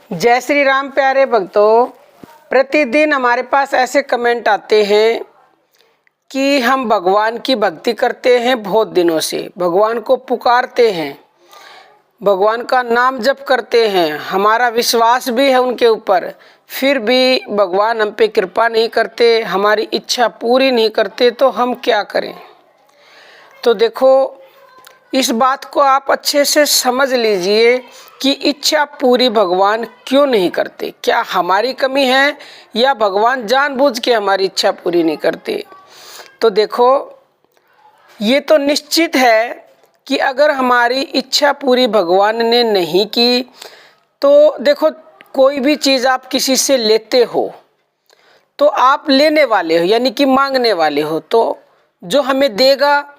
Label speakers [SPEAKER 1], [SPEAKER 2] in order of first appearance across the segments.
[SPEAKER 1] जय श्री राम प्यारे भक्तों। प्रतिदिन हमारे पास ऐसे कमेंट आते हैं कि हम भगवान की भक्ति करते हैं, बहुत दिनों से भगवान को पुकारते हैं, भगवान का नाम जप करते हैं, हमारा विश्वास भी है उनके ऊपर, फिर भी भगवान हम पे कृपा नहीं करते, हमारी इच्छा पूरी नहीं करते, तो हम क्या करें। तो देखो, इस बात को आप अच्छे से समझ लीजिए कि इच्छा पूरी भगवान क्यों नहीं करते। क्या हमारी कमी है या भगवान जानबूझ के हमारी इच्छा पूरी नहीं करते। तो देखो, ये तो निश्चित है कि अगर हमारी इच्छा पूरी भगवान ने नहीं की तो देखो, कोई भी चीज़ आप किसी से लेते हो तो आप लेने वाले हो, यानी कि मांगने वाले हो, तो जो हमें देगा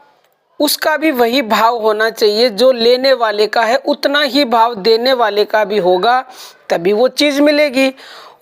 [SPEAKER 1] उसका भी वही भाव होना चाहिए। जो लेने वाले का है उतना ही भाव देने वाले का भी होगा, तभी वो चीज़ मिलेगी।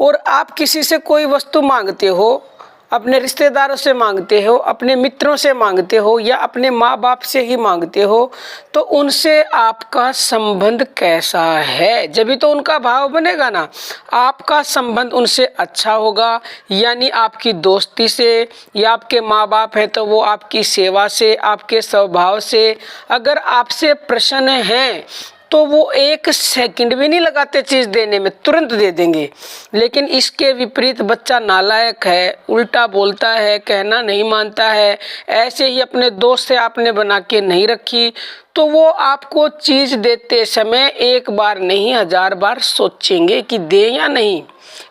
[SPEAKER 1] और आप किसी से कोई वस्तु मांगते हो, अपने रिश्तेदारों से मांगते हो, अपने मित्रों से मांगते हो या अपने माँ बाप से ही मांगते हो, तो उनसे आपका संबंध कैसा है, जब भी तो उनका भाव बनेगा ना। आपका संबंध उनसे अच्छा होगा, यानी आपकी दोस्ती से, या आपके माँ बाप है तो वो आपकी सेवा से, आपके स्वभाव से अगर आपसे प्रसन्न हैं तो वो एक सेकंड भी नहीं लगाते चीज़ देने में, तुरंत दे देंगे। लेकिन इसके विपरीत बच्चा नालायक है, उल्टा बोलता है, कहना नहीं मानता है, ऐसे ही अपने दोस्त से आपने बना के नहीं रखी, तो वो आपको चीज़ देते समय एक बार नहीं 1000 बार सोचेंगे कि दे या नहीं,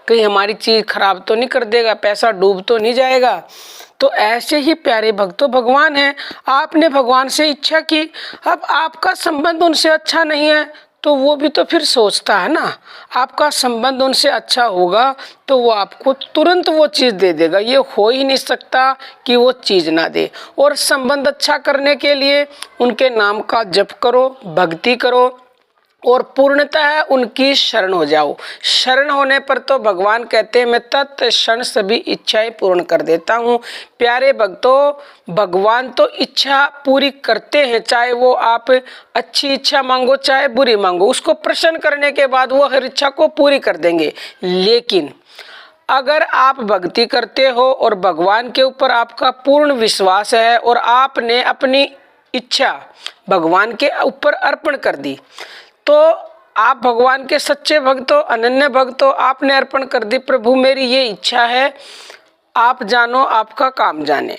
[SPEAKER 1] कहीं हमारी चीज़ खराब तो नहीं कर देगा, पैसा डूब तो नहीं जाएगा। तो ऐसे ही प्यारे भक्तों, भगवान है, आपने भगवान से इच्छा की, अब आपका संबंध उनसे अच्छा नहीं है तो वो भी तो फिर सोचता है ना। आपका संबंध उनसे अच्छा होगा तो वो आपको तुरंत वो चीज़ दे देगा, ये हो ही नहीं सकता कि वो चीज़ ना दे। और संबंध अच्छा करने के लिए उनके नाम का जप करो, भक्ति करो और पूर्णतः उनकी शरण हो जाओ। शरण होने पर तो भगवान कहते हैं, मैं तत्क्षण सभी इच्छाएं पूर्ण कर देता हूँ। प्यारे भक्तों, भगवान तो इच्छा पूरी करते हैं, चाहे वो आप अच्छी इच्छा मांगो चाहे बुरी मांगो, उसको प्रसन्न करने के बाद वो हर इच्छा को पूरी कर देंगे। लेकिन अगर आप भक्ति करते हो और भगवान के ऊपर आपका पूर्ण विश्वास है और आपने अपनी इच्छा भगवान के ऊपर अर्पण कर दी, तो आप भगवान के सच्चे भक्त हो, अनन्य भक्त हो। आपने अर्पण कर दी, प्रभु मेरी ये इच्छा है, आप जानो आपका काम जाने।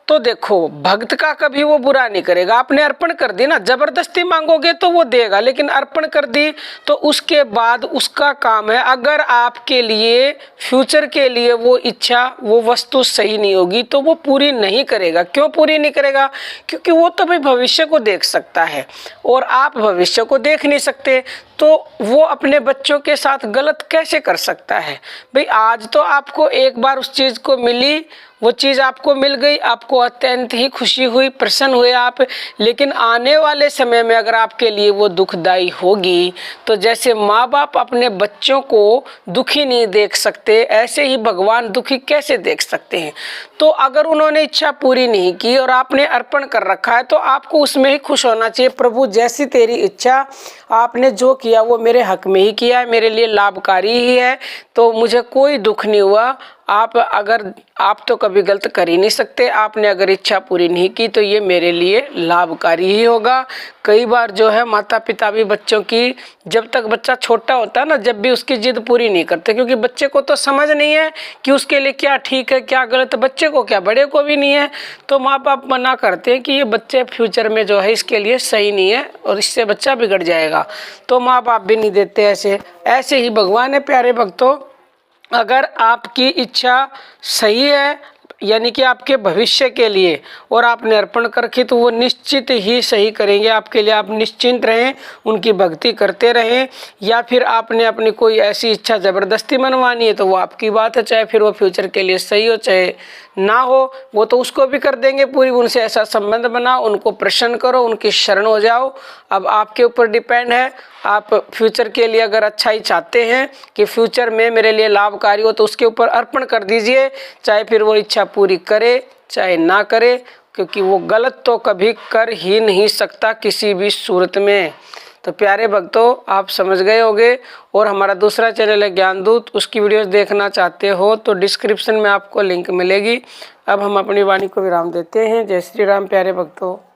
[SPEAKER 1] तो देखो, भक्त का कभी वो बुरा नहीं करेगा। आपने अर्पण कर दी ना, जबरदस्ती मांगोगे तो वो देगा, लेकिन अर्पण कर दी तो उसके बाद उसका काम है। अगर आपके लिए फ्यूचर के लिए वो इच्छा, वो वस्तु सही नहीं होगी तो वो पूरी नहीं करेगा। क्यों पूरी नहीं करेगा? क्योंकि वो तो भाई भविष्य को देख सकता है और आप भविष्य को देख नहीं सकते, तो वो अपने बच्चों के साथ गलत कैसे कर सकता है। भाई आज तो आपको एक बार उस चीज़ को मिली, वो चीज़ आपको मिल गई, आपको अत्यंत ही खुशी हुई, प्रसन्न हुए आप, लेकिन आने वाले समय में अगर आपके लिए वो दुखदाई होगी, तो जैसे माँ बाप अपने बच्चों को दुखी नहीं देख सकते, ऐसे ही भगवान दुखी कैसे देख सकते हैं। तो अगर उन्होंने इच्छा पूरी नहीं की और आपने अर्पण कर रखा है तो आपको उसमें ही खुश होना चाहिए। प्रभु जैसी तेरी इच्छा, आपने जो किया वो मेरे हक में ही किया है, मेरे लिए लाभकारी ही है, तो मुझे कोई दुख नहीं हुआ। आप तो कभी गलत कर ही नहीं सकते, आपने अगर इच्छा पूरी नहीं की तो ये मेरे लिए लाभकारी ही होगा। कई बार जो है माता पिता भी बच्चों की, जब तक बच्चा छोटा होता है ना, जब भी उसकी जिद पूरी नहीं करते, क्योंकि बच्चे को तो समझ नहीं है कि उसके लिए क्या ठीक है क्या गलत, बच्चे को क्या बड़े को भी नहीं है, तो माँ बाप मना करते हैं कि ये बच्चे फ्यूचर में जो है इसके लिए सही नहीं है और इससे बच्चा बिगड़ जाएगा, तो माँ बाप भी नहीं देते। ऐसे ही भगवान है प्यारे भक्तों, अगर आपकी इच्छा सही है, यानी कि आपके भविष्य के लिए, और आपने अर्पण कर रखी, तो वो निश्चित ही सही करेंगे आपके लिए। आप निश्चिंत रहें, उनकी भक्ति करते रहें। या फिर आपने अपनी कोई ऐसी इच्छा ज़बरदस्ती मनवानी है तो वो आपकी बात है, चाहे फिर वो फ्यूचर के लिए सही हो चाहे ना हो, वो तो उसको भी कर देंगे पूरी। उनसे ऐसा संबंध बनाओ, उनको प्रसन्न करो, उनकी शरण हो जाओ। अब आपके ऊपर डिपेंड है, आप फ्यूचर के लिए अगर अच्छाई चाहते हैं कि फ्यूचर में मेरे लिए लाभकारी हो, तो उसके ऊपर अर्पण कर दीजिए, चाहे फिर वो इच्छा पूरी करे चाहे ना करे, क्योंकि वो गलत तो कभी कर ही नहीं सकता किसी भी सूरत में। तो प्यारे भक्तों, आप समझ गए होंगे। और हमारा दूसरा चैनल है ज्ञानदूत, उसकी वीडियोस देखना चाहते हो तो डिस्क्रिप्शन में आपको लिंक मिलेगी। अब हम अपनी वाणी को विराम देते हैं। जय श्री राम प्यारे भक्तों।